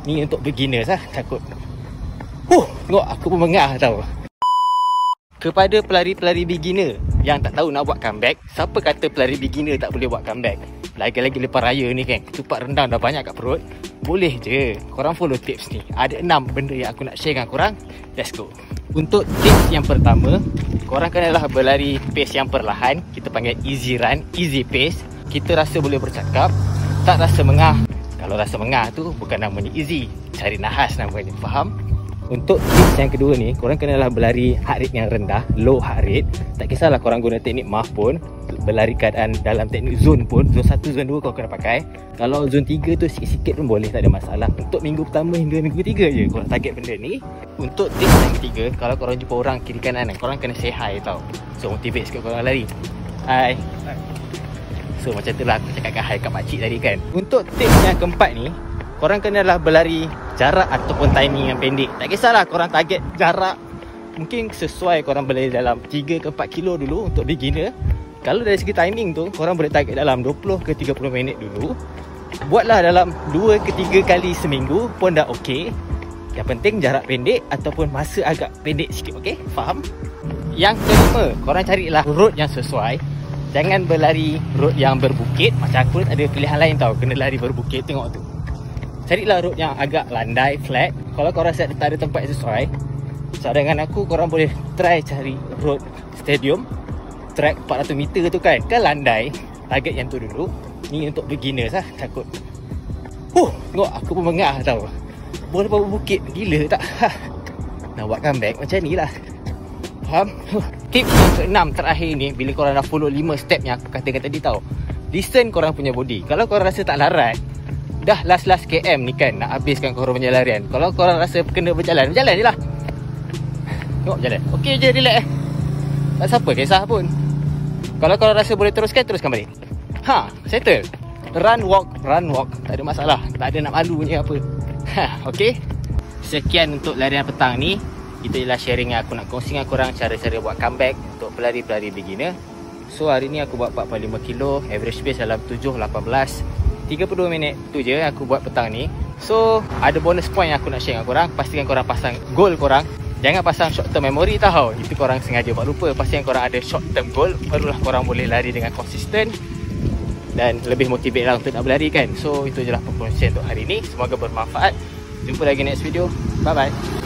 Ni untuk beginners lah, takut. Tengok aku pun mengah tau. Kepada pelari-pelari beginner yang tak tahu nak buat comeback, siapa kata pelari beginner tak boleh buat comeback? Lagi-lagi lepas raya ni kan, ketupat rendang dah banyak kat perut. Boleh je, korang follow tips ni. Ada 6 benda yang aku nak share dengan korang. Let's go. Untuk tips yang pertama, korang kenalah berlari pace yang perlahan. Kita panggil easy run, easy pace. Kita rasa boleh bercakap, tak rasa mengah. Kalau rasa mengah tu bukan namanya easy, cari nahas namanya, faham? Untuk tips yang kedua ni, korang kenalah berlari heart rate yang rendah, low heart rate. Tak kisahlah korang guna teknik MAF pun, berlari keadaan dalam teknik zone pun, zone 1, zone 2 kau kena pakai. Kalau zone 3 tu sikit-sikit pun boleh, tak ada masalah. Untuk minggu pertama hingga minggu ketiga je korang target benda ni. Untuk tips yang ketiga, kalau korang jumpa orang kiri kanan, korang kena say hi tau. So motivate sikit korang lari. Hi. So macam tu lah aku cakap hi kat pakcik tadi kan. Untuk tips yang keempat ni, korang kenalah berlari jarak ataupun timing yang pendek. Tak kisahlah korang target jarak, mungkin sesuai korang berlari dalam 3 ke 4 kilo dulu untuk beginner. Kalau dari segi timing tu, korang boleh target dalam 20 ke 30 minit dulu. Buatlah dalam 2 ke 3 kali seminggu pun dah okey. Yang penting jarak pendek ataupun masa agak pendek sikit, okey? Faham? Yang kelima, korang carilah road yang sesuai. Jangan berlari road yang berbukit. Macam aku ada pilihan lain tau, kena lari berbukit, tengok tu. Carilah road yang agak landai, flat. Kalau korang rasa tak ada tempat yang sesuai, sarangan aku korang boleh try cari road stadium, track 400 meter tu kan landai. Target yang tu dulu. Ni untuk beginners lah, takut. Tengok aku pun mengah tau. Boleh berbukit, gila tak? Nak buat comeback macam ni lah, faham? Tips yang ke-6 terakhir ni, bila korang dah follow 5 step yang aku katakan tadi tau, listen korang punya body. Kalau korang rasa tak larat, dah last KM ni kan, nak habiskan korang punya larian. Kalau korang rasa kena berjalan je lah. Tengok jalan, okey je, relax tak siapa kisah pun. Kalau korang rasa boleh teruskan balik. Settle. Run walk, tak ada masalah. Tak ada nak malu punya apa. Okey. Sekian untuk larian petang ni. Itu ialah sharing yang aku nak kongsi dengan korang, cara-cara buat comeback untuk pelari-pelari beginner. So hari ni aku buat 45 kilo, average pace dalam 7:18.32 minit. Tu je aku buat petang ni. So ada bonus point yang aku nak share dengan korang. Pastikan korang pasang goal korang. Jangan pasang short term memory tau. Itu korang sengaja buat lupa. Pastikan korang ada short term goal, barulah korang boleh lari dengan konsisten dan lebih motivate lah untuk nak berlari kan. So itu je lah perkongsian untuk hari ni. Semoga bermanfaat. Jumpa lagi next video. Bye bye.